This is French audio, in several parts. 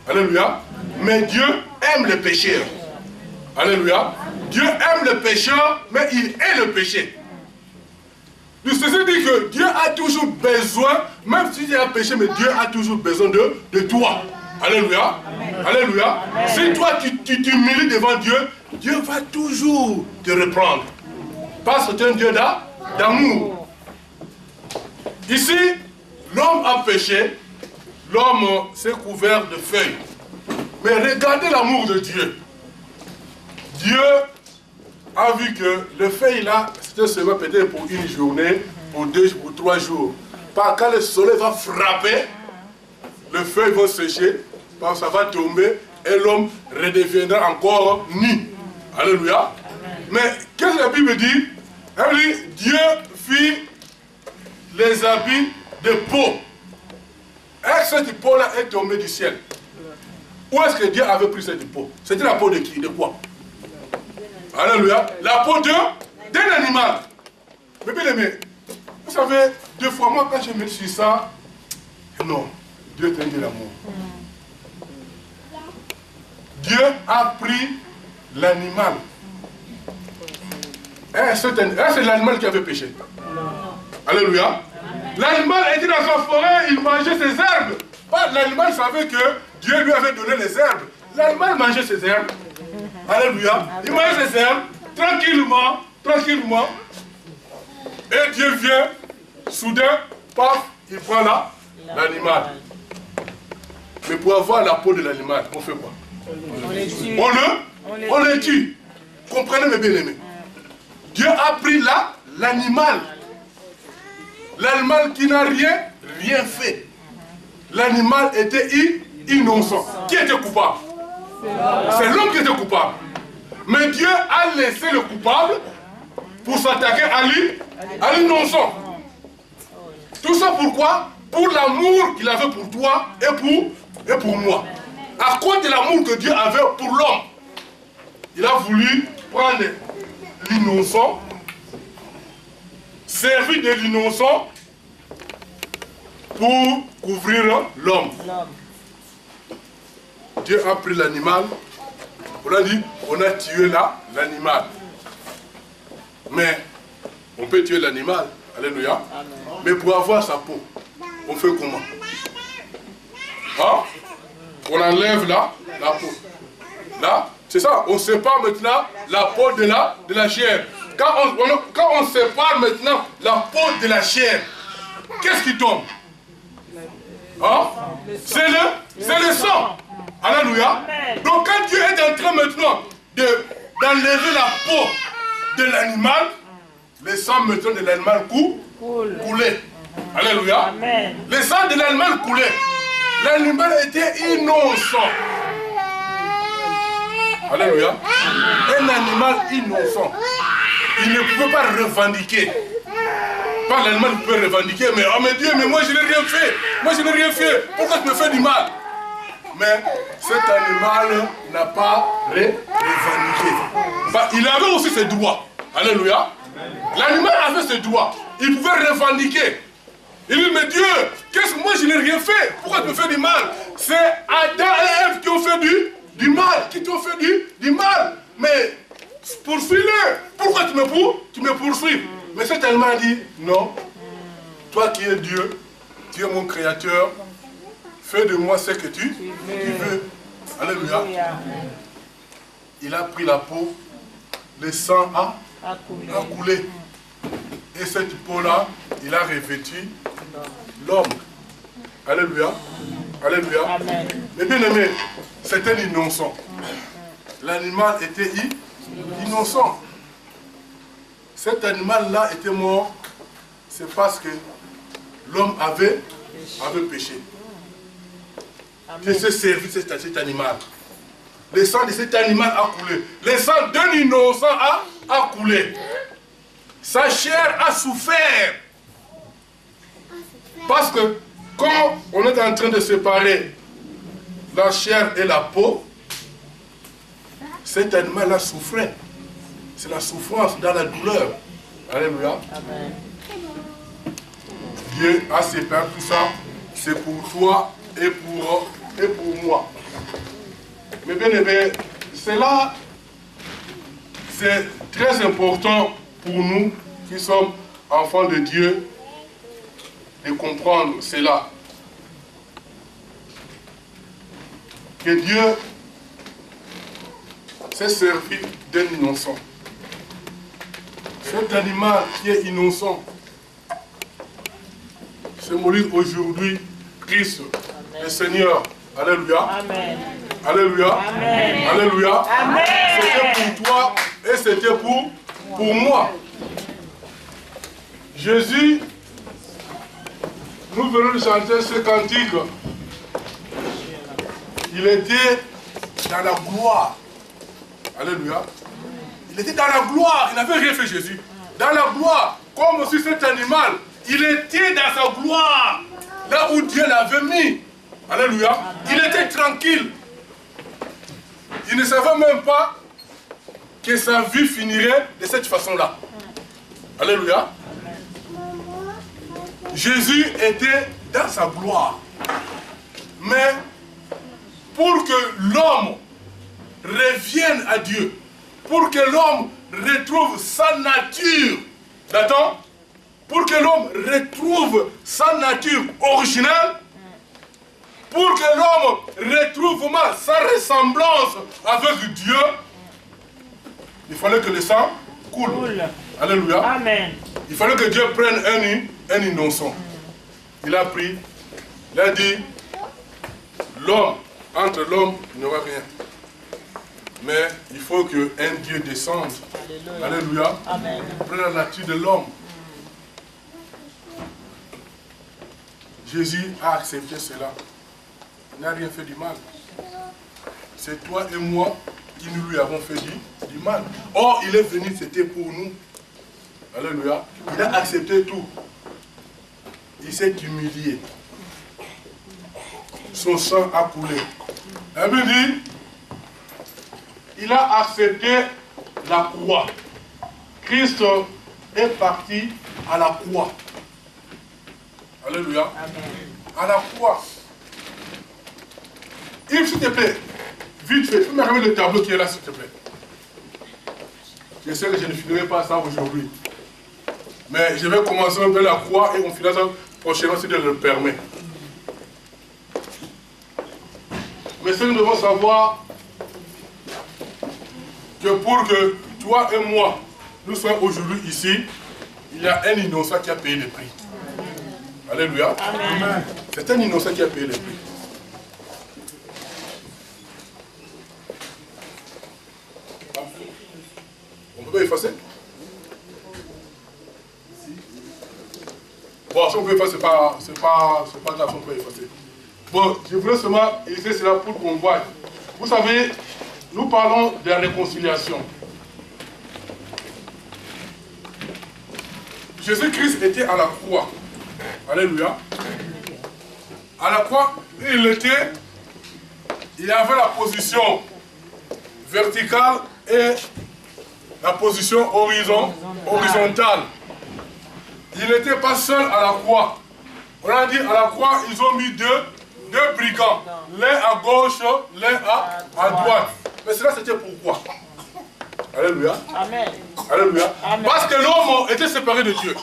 Alléluia. Mais Dieu aime le pécheur. Alléluia. Dieu aime le pécheur, mais il est le péché. Ceci dit que Dieu a toujours besoin, même si tu as péché, mais Dieu a toujours besoin de toi. Alléluia. Amen. Alléluia. Amen. Si toi tu t'humilies devant Dieu, Dieu va toujours te reprendre. Parce que tu es un Dieu d'amour. Ici, l'homme a péché, l'homme s'est couvert de feuilles. Mais regardez l'amour de Dieu. Dieu a vu que le feuille là, c'était seulement peut-être pour une journée, pour 2, pour 3 jours. Quand le soleil va frapper, les feuilles vont sécher, ça va tomber et l'homme redeviendra encore nu. Alléluia. Mais qu'est-ce que la Bible dit? Elle dit, Dieu fit les habits de peau. Et cette peau-là est tombée du ciel. Où est-ce que Dieu avait pris cette peau? C'était la peau de qui? De quoi? Alléluia. La peau d'un animal. Mais bien aimé, vous savez, deux fois moi quand je me suis ça, non, Dieu est un Dieu d'amour. Dieu a pris l'animal. C'est l'animal qui avait péché. Alléluia. L'animal était dans sa forêt, il mangeait ses herbes. L'animal savait que Dieu lui avait donné les herbes. L'animal mangeait ses herbes. Alléluia. Il mangeait ses herbes, tranquillement, tranquillement. Et Dieu vient, soudain, paf, il prend l'animal. Mais pour avoir la peau de l'animal, on fait quoi? On le tue. Comprenez mes bien-aimés. Dieu a pris l'animal. L'animal qui n'a rien fait. L'animal était innocent. Qui était coupable? C'est l'homme qui était coupable. Mais Dieu a laissé le coupable pour s'attaquer à l'innocent. Tout ça pourquoi? Pour l'amour qu'il avait pour toi et pour moi. À cause de l'amour que Dieu avait pour l'homme, il a voulu prendre l'innocent, servir de l'innocent pour couvrir l'homme. Dieu a pris l'animal, on a dit, on a tué l'animal. Mais on peut tuer l'animal, alléluia. Mais pour avoir sa peau, on fait comment? Hein? On enlève la peau. Là, c'est ça, on sépare maintenant la peau de la chair. Quand on sépare maintenant la peau de la chair, qu'est-ce qui tombe? Hein? C'est le sang. Alléluia. Donc quand Dieu est en train maintenant d'enlever la peau de l'animal, le sang maintenant de l'animal coulait. Alléluia. Le sang de l'animal coulait. L'animal était innocent. Alléluia. Un animal innocent. Il ne pouvait pas revendiquer. Pas l'animal qui peut revendiquer, mais oh mais Dieu, mais moi je n'ai rien fait. Moi je n'ai rien fait. Pourquoi tu me fais du mal? Mais cet animal n'a pas revendiqué. Il avait aussi ses droits. Alléluia. L'animal avait ses droits. Il pouvait revendiquer. Il dit, mais Dieu, qu'est-ce que moi je n'ai rien fait? Pourquoi tu me fais du mal? C'est Adam et Ève qui ont fait du mal, qui t'ont fait du mal. Mais poursuis-le. Pourquoi tu me poursuis? Mais cet animal a dit, non, toi qui es Dieu, tu es mon créateur, fais de moi ce que tu veux. Alléluia. Il a pris la peau, le sang a coulé. Et cette peau-là, il a revêtu l'homme. Alléluia. Alléluia. Amen. Mais bien aimé, c'était l'innocent. L'animal était innocent. Cet animal-là était mort, c'est parce que l'homme avait péché. Il s'est servi de cet animal. Le sang de cet animal a coulé. Le sang d'un innocent a coulé. Sa chair a souffert. Parce que quand on est en train de séparer la chair et la peau, cet animal a souffert. C'est la souffrance dans la douleur. Alléluia. Amen. Dieu a séparé tout ça. C'est pour toi et pour moi. Mais bien aimé, cela, c'est très important pour nous qui sommes enfants de Dieu de comprendre cela. Que Dieu s'est servi d'un innocent. Cet animal qui est innocent symbolise aujourd'hui Christ, Amen. Le Seigneur. Alléluia. Amen. Alléluia. Amen. Alléluia. C'était pour toi et c'était pour moi. Jésus, nous venons de chanter ce cantique. Il était dans la gloire. Alléluia. Il était dans la gloire. Il n'avait rien fait, Jésus. Dans la gloire, comme aussi cet animal, il était dans sa gloire. Là où Dieu l'avait mis. Alléluia. Il était tranquille. Il ne savait même pas que sa vie finirait de cette façon-là. Alléluia. Jésus était dans sa gloire. Mais pour que l'homme revienne à Dieu, pour que l'homme retrouve sa nature, d'accord? Pour que l'homme retrouve sa nature originale, pour que l'homme retrouve sa ressemblance avec Dieu, il fallait que le sang coule. Alléluia. Amen. Il fallait que Dieu prenne un innocent. Il a pris, il a dit, l'homme, entre l'homme, il n'y aura rien. Mais il faut qu'un Dieu descende. Alléluia. Alléluia. Amen. Prenne la nature de l'homme. Jésus a accepté cela. Il n'a rien fait du mal. C'est toi et moi qui nous lui avons fait du mal. Or, il est venu, c'était pour nous. Alléluia. Il a accepté tout. Il s'est humilié. Son sang a coulé. La Bible dit, il a accepté la croix. Christ est parti à la croix. Alléluia. Amen. À la croix. Yves, s'il te plaît, vite fait, fais-moi remettre le tableau qui est là, s'il te plaît. Je sais que je ne finirai pas ça aujourd'hui. Mais je vais commencer un peu la croix et on finira ça prochainement si Dieu le permet. Mais ce que nous devons savoir, que pour que toi et moi, nous soyons aujourd'hui ici, il y a un innocent qui a payé le prix. Alléluia. Amen. C'est un innocent qui a payé le prix. On peut pas effacer? Bon, si on peut effacer, c'est pas grave, on peut effacer. Bon, je voulais seulement essayer cela pour qu'on voie. Vous savez, nous parlons de la réconciliation. Jésus-Christ était à la croix. Alléluia. À la croix, il avait la position verticale et la position horizontale. Il n'était pas seul à la croix. On a dit à la croix, ils ont mis deux brigands. L'un à gauche, l'un à droite. Mais cela, c'était pourquoi? Alléluia. Amen. Alléluia. Amen. Parce que l'homme était séparé de Dieu.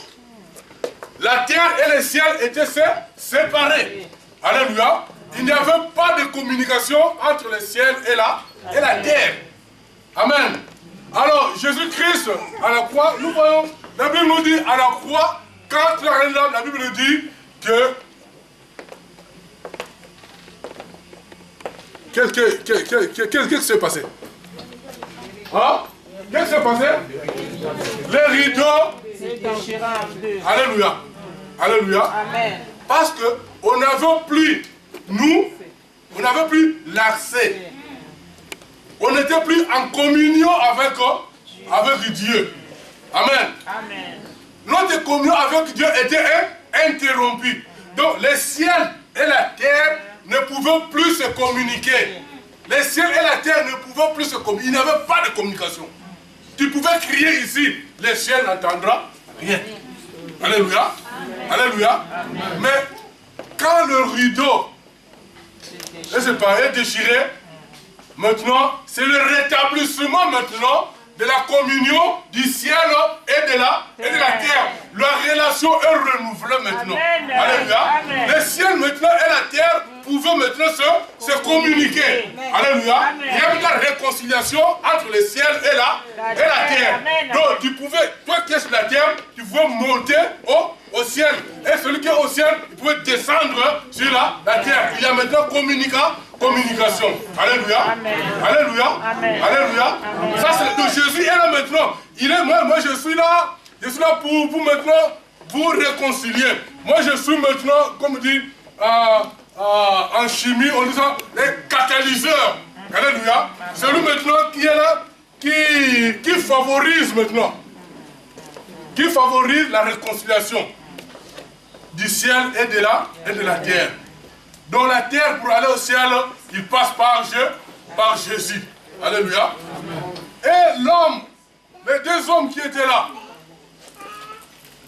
La terre et le ciel étaient séparés. Alléluia. Il n'y avait pas de communication entre le ciel et la terre. Amen. Alors, Jésus-Christ, à la croix, nous voyons, la Bible nous dit à la croix, quand la Bible nous dit que qu'est-ce qui s'est passé? Hein? Qu'est-ce qui s'est passé? Les rideaux. Alléluia. Alléluia. Amen. Parce qu'on n'avait plus, on n'avait plus l'accès. On n'était plus en communion avec Dieu. Amen. Amen. Notre communion avec Dieu était interrompue. Donc le ciel et la terre ne pouvaient plus se communiquer. Le ciel et la terre ne pouvaient plus se communiquer. Il n'y avait pas de communication. Tu pouvais crier ici, le ciel n'entendra rien. Alléluia. Amen. Alléluia. Amen. Mais quand le rideau Et séparé, déchiré. Maintenant, c'est le rétablissement maintenant de la communion du ciel et de la terre. La relation est renouvelée maintenant. Amen. Alléluia. Le ciel maintenant et la terre pouvaient maintenant se communiquer. Amen. Alléluia. Il y a une réconciliation entre le ciel et la terre. Amen. Donc tu pouvais, toi qui es sur la terre, tu pouvais monter au ciel. Et celui qui est au ciel, il pouvait descendre sur la terre. Il y a maintenant communication. Alléluia. Amen. Alléluia. Amen. Alléluia. Amen. Ça c'est de Jésus est là maintenant. Il est moi je suis là. Je suis là pour vous maintenant vous réconcilier. Moi je suis maintenant, comme on dit en chimie, on dit ça, les catalyseurs. Alléluia. C'est lui maintenant qui est là, qui favorise maintenant. Qui favorise la réconciliation du ciel et de la terre. Dans la terre, pour aller au ciel, il passe par Jésus. Alléluia. Et l'homme, les deux hommes qui étaient là,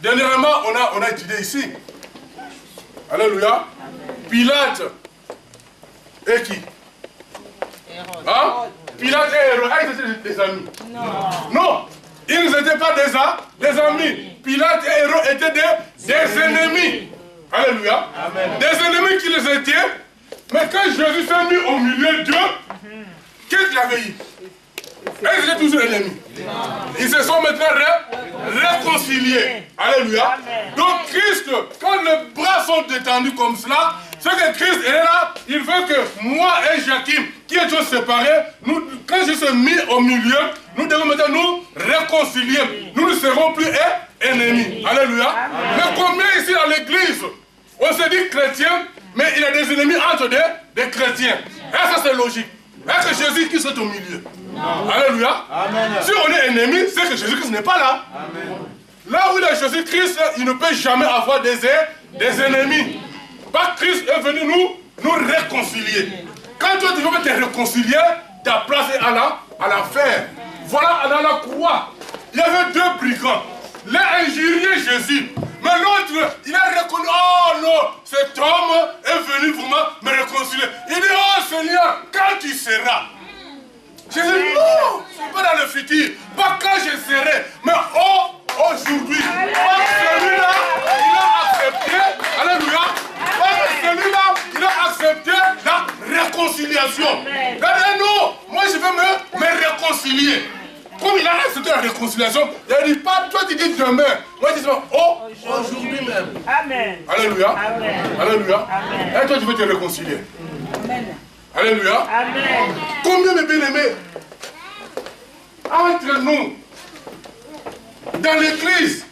dernièrement, on a étudié ici. Alléluia. Pilate et qui? Hein? Pilate et Hérode. Ah, ils étaient des amis. Non. Ils n'étaient pas des amis. Pilate et Hérode étaient des ennemis. Alléluia. Amen. Des ennemis qui les étaient. Mais quand Jésus s'est mis au milieu d'eux, qu'est-ce qu'il avait eu? Ils étaient toujours ennemis. Ils se sont maintenant réconciliés. Alléluia. Amen. Donc Christ, quand les bras sont détendus comme cela, ce que Christ est là, il veut que moi et Jakim, qui étions séparés, quand je suis mis au milieu, nous devons maintenant nous réconcilier. Nous ne serons plus ennemis. Alléluia. Amen. Mais combien ici dans l'église, on se dit chrétien, mais il y a des ennemis entre des chrétiens. Et ça c'est logique. Est-ce que Jésus-Christ est au milieu? Non. Alléluia. Amen. Si on est ennemi, c'est que Jésus-Christ n'est pas là. Amen. Là où il y a Jésus-Christ, il ne peut jamais avoir des ennemis. Parce que Christ est venu nous réconcilier. Quand toi tu veux te réconcilier, ta place est à la faire. Voilà, dans la croix, il y avait deux brigands. L'un injuriait Jésus. Mais l'autre, il a reconnu, oh non, cet homme est venu vraiment me réconcilier. Il dit, oh Seigneur, quand tu seras. Jésus dit, non, c'est pas dans le futur, pas quand je serai, mais aujourd'hui. Parce que celui-là, il a accepté, alléluia, parce que celui-là, il a accepté la réconciliation. Il a dit, non, moi je veux me réconcilier. Comme il a accepté la réconciliation, il a dit, pas toi tu dis demain, moi je dis, aujourd'hui même. Amen. Alléluia. Amen. Alléluia. Amen. Et toi tu veux te réconcilier. Amen. Alléluia. Amen. Combien de bien-aimés entre nous, dans l'église,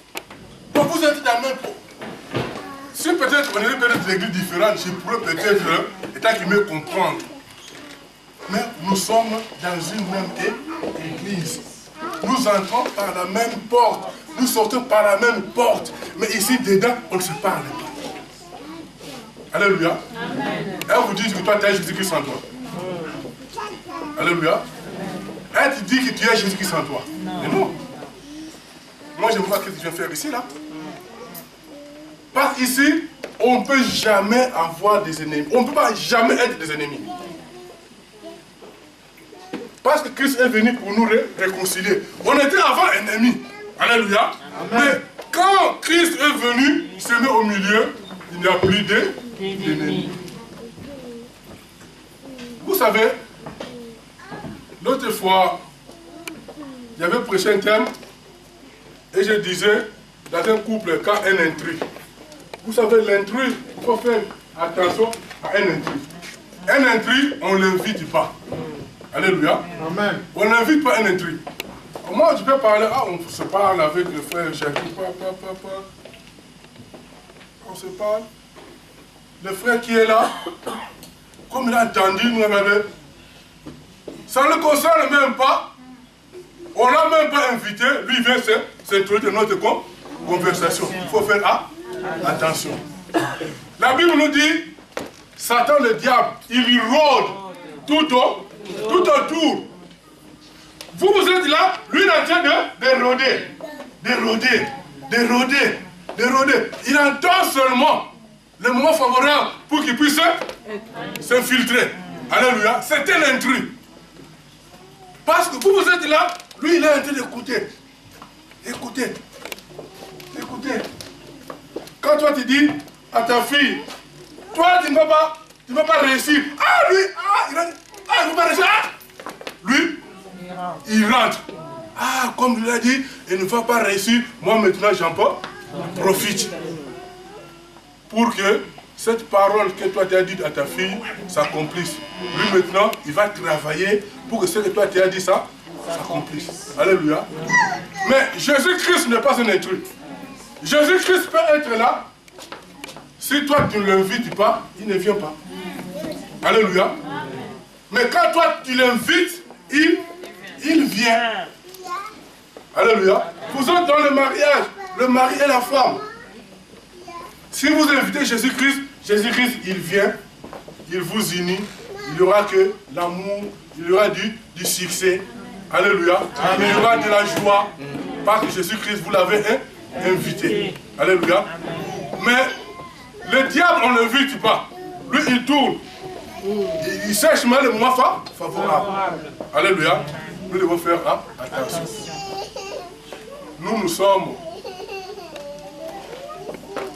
pour vous êtes dans le même pot. Si peut-être on est peut-être des églises différentes, je pourrais peut-être, étant qu'il me comprendre. Mais nous sommes dans une même église. Nous entrons par la même porte. Nous sortons par la même porte. Mais ici, dedans, on ne se parle pas. Alléluia. Amen. Et on vous dit que toi, tu as Jésus-Christ en toi. Alléluia. Et tu dis que tu as Jésus-Christ en toi. Mais non. Moi, je ne vois pas ce que tu viens faire ici, là. Parce qu'ici, on ne peut jamais avoir des ennemis. On ne peut pas jamais être des ennemis. Parce que Christ est venu pour nous réconcilier. On était avant ennemis. Alléluia. Amen. Mais quand Christ est venu, il se met au milieu, il n'y a plus d'ennemis. Vous savez, l'autre fois, il y avait prêché un thème, et je disais, dans un couple, quand un intrus, vous savez, l'intrus, il faut faire attention à un intrus. Un intrus, on ne l'invite pas. Alléluia. Amen. On n'invite pas un intrus. Moi, je peux parler, on se parle avec le frère Jacques, on se parle. Le frère qui est là, comme il a entendu, nous avait, ça ne le concerne même pas. On ne l'a même pas invité, lui vient s'introduire dans notre conversation. Il faut faire attention. La Bible nous dit, Satan le diable, il rôde tout autour. Vous êtes là, lui il est en train de rôder. Il entend seulement. le moment favorable pour qu'il puisse s'infiltrer. Alléluia. C'est un intrus. Parce que vous êtes là, lui il est en train d'écouter. Écoutez. Écoutez. Quand toi tu dis à ta fille, toi tu ne vas pas réussir. Ah lui, il ne va pas réussir. Lui, il rentre. Ah, comme il a dit, il ne va pas réussir. Moi maintenant j'en profite. Pour que cette parole que toi tu as dit à ta fille s'accomplisse. Lui maintenant, il va travailler pour que ce que toi tu as dit ça s'accomplisse. Alléluia. Mais Jésus-Christ n'est pas un intrus. Jésus-Christ peut être là. Si toi tu ne l'invites pas, il ne vient pas. Alléluia. Mais quand toi tu l'invites, il vient. Alléluia. Vous êtes dans le mari et la femme. Si vous invitez Jésus-Christ, Jésus-Christ, il vient, il vous unit, il n'y aura que l'amour, il y aura du succès. Alléluia. Amen. Il y aura de la joie, parce que Jésus-Christ, vous l'avez invité. Alléluia. Mais le diable, on ne l'invite pas. Lui, il tourne. Il cherche mal le moment favorable. Alléluia. Nous devons faire attention. Nous sommes...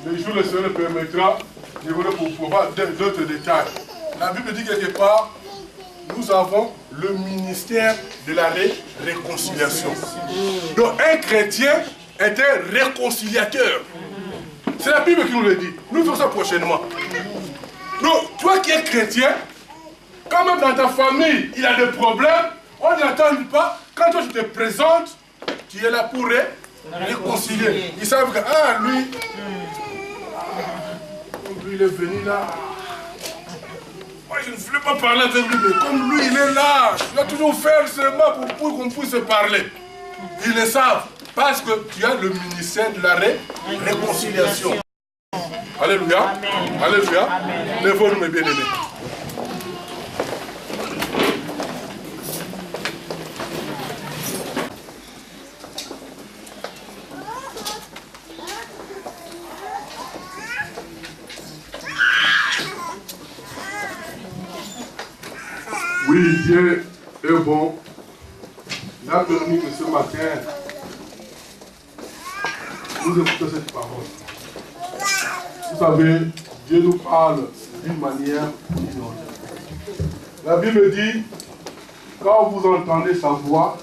Le jour le Seigneur permettra, je voudrais pour voir d'autres détails. La Bible dit quelque part, nous avons le ministère de la réconciliation. Donc un chrétien est un réconciliateur. C'est la Bible qui nous le dit. Nous faisons ça prochainement. Donc toi qui es chrétien, quand même dans ta famille, il y a des problèmes, on ne l'attend pas. Quand toi tu te présentes, tu es là pour réconcilier. Ils savent que, lui, il est venu là. Moi, je ne voulais pas parler avec lui, mais comme lui, il est là, il a toujours fait seulement pour qu'on puisse parler. Ils le savent, parce que tu as le ministère de la réconciliation. Alléluia. Amen. Alléluia. Lève-nous, mes bien-aimés. Oui, Dieu est bon. Il a permis que ce matin, nous écoutons cette parole. Vous savez, Dieu nous parle d'une manière ou d'une autre. La Bible dit, quand vous entendez sa voix,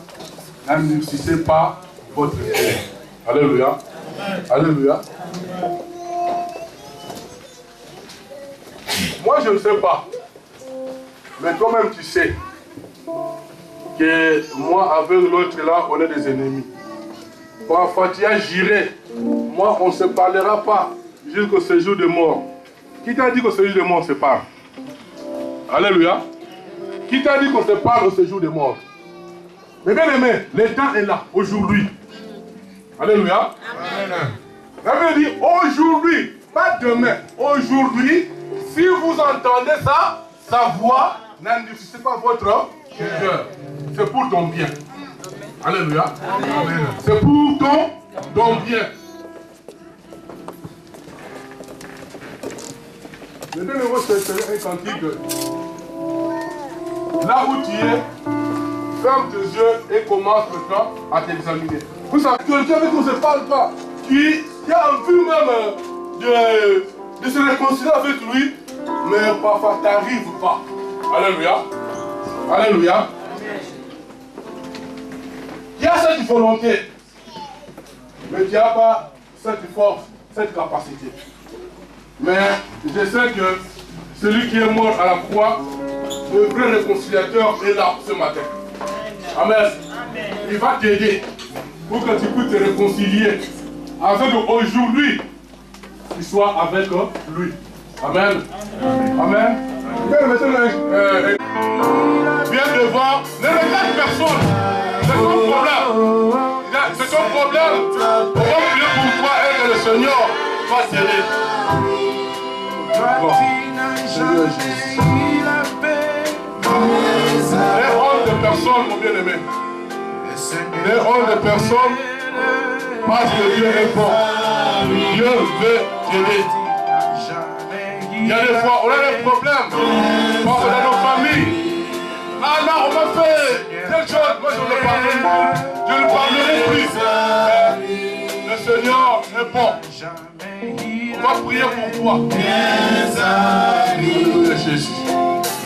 n'endurcissez pas votre cœur. Alléluia. Alléluia. Moi, je ne sais pas. Mais toi-même, tu sais que moi, avec l'autre là, on est des ennemis. Parfois, tu as juré. Moi, on ne se parlera pas jusqu'au séjour de mort. Qui t'a dit qu'au séjour de mort, on se parle? Alléluia. Qui t'a dit qu'on se parle au séjour de mort? Mais bien aimé, le temps est là, aujourd'hui. Alléluia. Amen. La Bible dit aujourd'hui, pas demain. Aujourd'hui, si vous entendez ça, sa voix, n'endurcissez pas votre cœur. C'est pour ton bien. Alléluia. Amen. C'est pour ton bien. Le dernier mot, c'est un cantique. Là où tu es, ferme tes yeux et commence maintenant à t'examiner. Vous savez, quelqu'un avec qui on ne se parle pas, qui a envie même de se réconcilier avec lui, mais parfois tu n'arrives pas. Alléluia. Alléluia. Il y a cette volonté, mais il n'y a pas cette force, cette capacité. Mais je sais que celui qui est mort à la croix, le vrai réconciliateur est là ce matin. Amen. Il va t'aider pour que tu puisses te réconcilier afin qu'aujourd'hui, tu sois avec lui. Amen. Amen. Viens devant, ne regarde personne. C'est ton problème. C'est ton problème. On va prier pour toi et que le Seigneur va t'aider. Bon. Seigneur Jésus. Les honte de personnes, mon bien-aimé. Les honte de personnes, parce que Dieu est bon. Dieu veut t'aider. Il y a des fois, on a des problèmes. On a nos familles. Ah là, on m'a fait telle chose. Moi, je ne pardonne plus. Je ne pardonnerai plus. Le Seigneur est bon. On va prier pour toi. Jésus.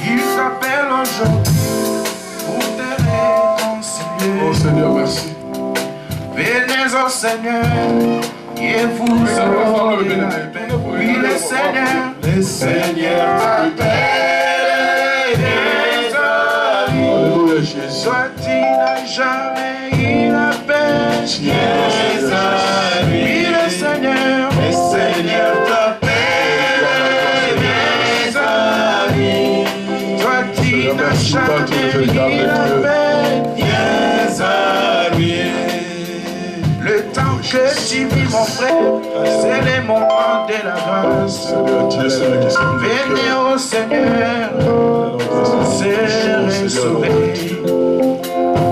Il s'appelle aujourd'hui pour te réconcilier. Oh Seigneur, merci. Venez au Seigneur et vous aurez la paix. Oui, le Seigneur t'appelle. Alléluia, Jésus. Toi, tu n'as jamais eu la paix. Oui, le Seigneur t'appelle. Toi, tu n'as jamais eu la paix. Le temps que tu vis, mon frère, c'est les moments de la grâce. Venez au Seigneur, serez sauvés.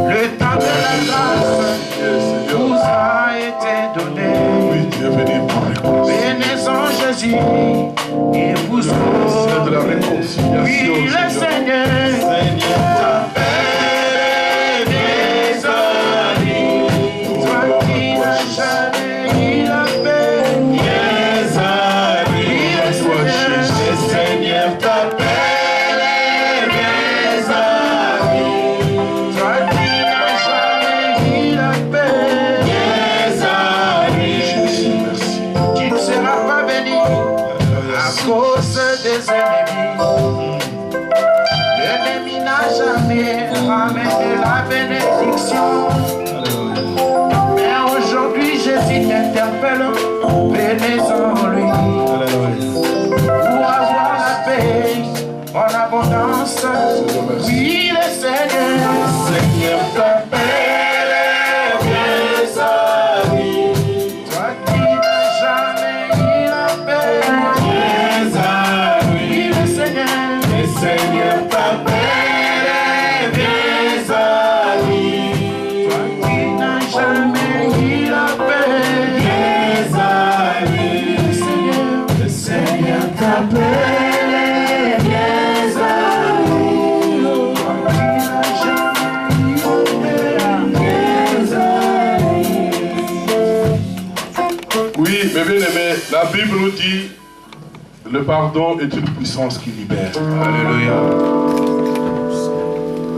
Le temps de la grâce vous a été donné. Venez en Jésus et vous saurez. Oui, le Seigneur t'appelle. L'ennemi n'a jamais ramené la bénédiction. Mais aujourd'hui Jésus t'interpelle. Venez en lui pour avoir la paix en abondance. Oui, le Seigneur t'appelle. Oui, mes bien-aimés, la Bible nous dit le pardon est une puissance qui libère. Alléluia.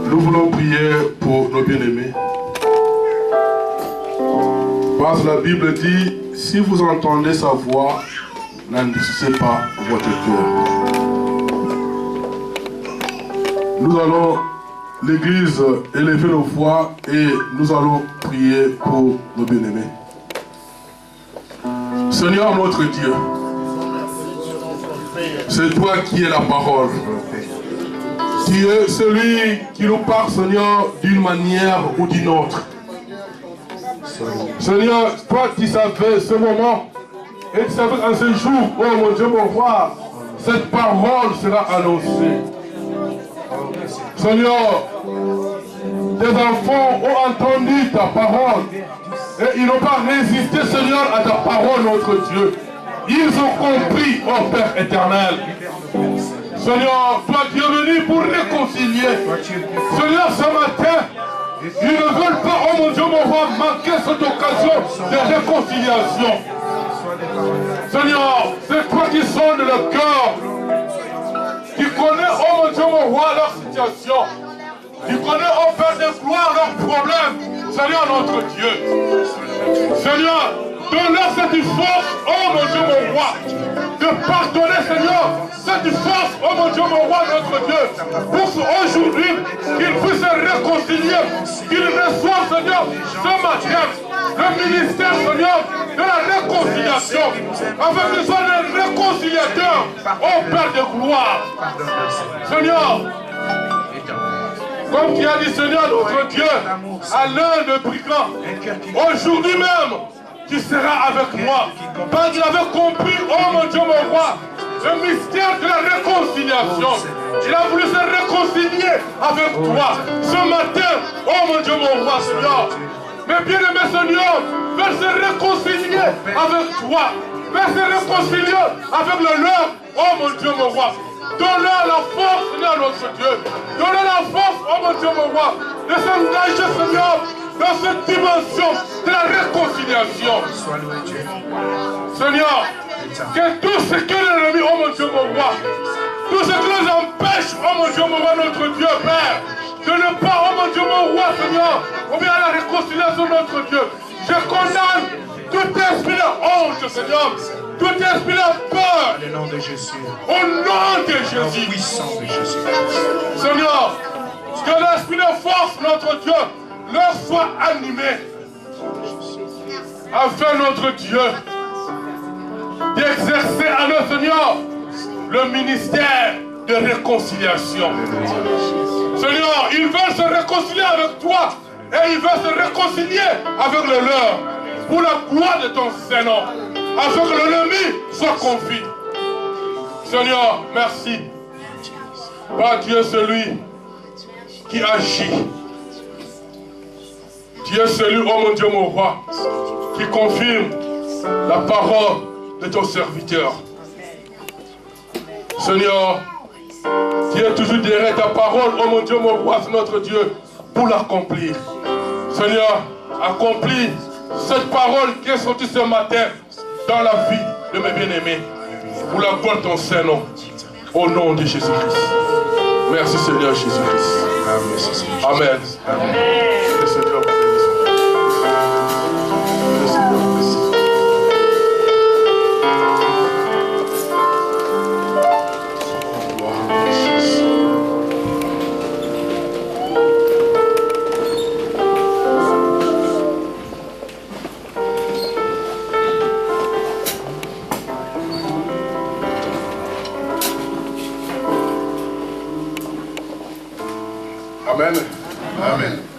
Nous voulons prier pour nos bien-aimés. Parce que la Bible dit, si vous entendez sa voix, n'endurcissez pas votre cœur. Nous allons, l'Église, élever nos voix et nous allons prier pour nos bien-aimés. Seigneur notre Dieu, c'est toi qui es la parole. Tu es celui qui nous parle, Seigneur, d'une manière ou d'une autre. Seigneur, toi tu savais ce moment et tu savais qu'en ce jour, oh mon Dieu, mon roi, cette parole sera annoncée. Seigneur, tes enfants ont entendu ta parole et ils n'ont pas résisté, Seigneur, à ta parole, notre Dieu. Ils ont compris, oh Père éternel. Seigneur, toi tu es venu pour réconcilier. Seigneur, ce matin, ils ne veulent pas, oh mon Dieu, mon roi, manquer cette occasion de réconciliation. Seigneur, c'est toi qui sondes le cœur. Tu connais, oh mon Dieu, mon roi, leur situation. Tu connais, oh Père de gloire, leurs problèmes. Seigneur, notre Dieu. Seigneur, donne-leur cette force, oh mon Dieu, mon roi, de pardonner, Seigneur, cette force, oh mon Dieu, mon roi, notre Dieu, pour qu'aujourd'hui, qu'ils puissent se réconcilier, qu'ils reçoivent, Seigneur, ce matin, le ministère, Seigneur, de la réconciliation, afin qu'ils soient des réconciliateurs, oh Père de gloire. Seigneur, comme tu as dit, Seigneur, notre Dieu, à l'un des brigands, aujourd'hui même, tu seras avec moi. Parce qu'il avait compris, oh mon Dieu, mon roi, le mystère de la réconciliation. Il a voulu se réconcilier avec toi. Ce matin, oh mon Dieu, mon roi, Seigneur. Mais bien aimé Seigneur, veut se réconcilier avec toi. mais se réconcilier avec le leur. Oh mon Dieu, mon roi. Donne-leur la force, Seigneur, notre Dieu. Donne-leur la force, oh mon Dieu, mon roi, de s'engager, Seigneur, dans cette dimension de la réconciliation. Seigneur, que tout ce que l'ennemi, oh mon Dieu, mon roi, tout ce qui nous empêche, oh mon Dieu, mon roi, notre Dieu, Père, de ne pas, oh mon Dieu, mon roi, Seigneur, ou bien à la réconciliation de notre Dieu. Je condamne tout esprit de honte, Seigneur, tout esprit de peur. Au nom de Jésus. Au nom de Jésus. Puissant de Jésus. Seigneur, que l'esprit de force, notre Dieu, leur soit animé. Afin, notre Dieu, d'exercer à nos Seigneur le ministère de réconciliation. Seigneur, ils veulent se réconcilier avec toi et ils veulent se réconcilier avec le leur pour la gloire de ton Saint-Nom, afin que l'ennemi soit confus. Seigneur, merci. Par Dieu celui qui agit. Dieu celui, oh mon Dieu, mon roi, qui confirme la parole de ton serviteur. Seigneur, tu es toujours derrière ta parole, oh mon Dieu, mon roi, c'est notre Dieu, pour l'accomplir. Seigneur, accomplis cette parole qui est sortie ce matin dans la vie de mes bien-aimés, pour la gloire de ton Saint-Nom, au nom de Jésus-Christ. Merci Seigneur Jésus-Christ. Amen. Amen. Le Seigneur vous bénisse. Le Seigneur vous bénisse. Amen. Amen.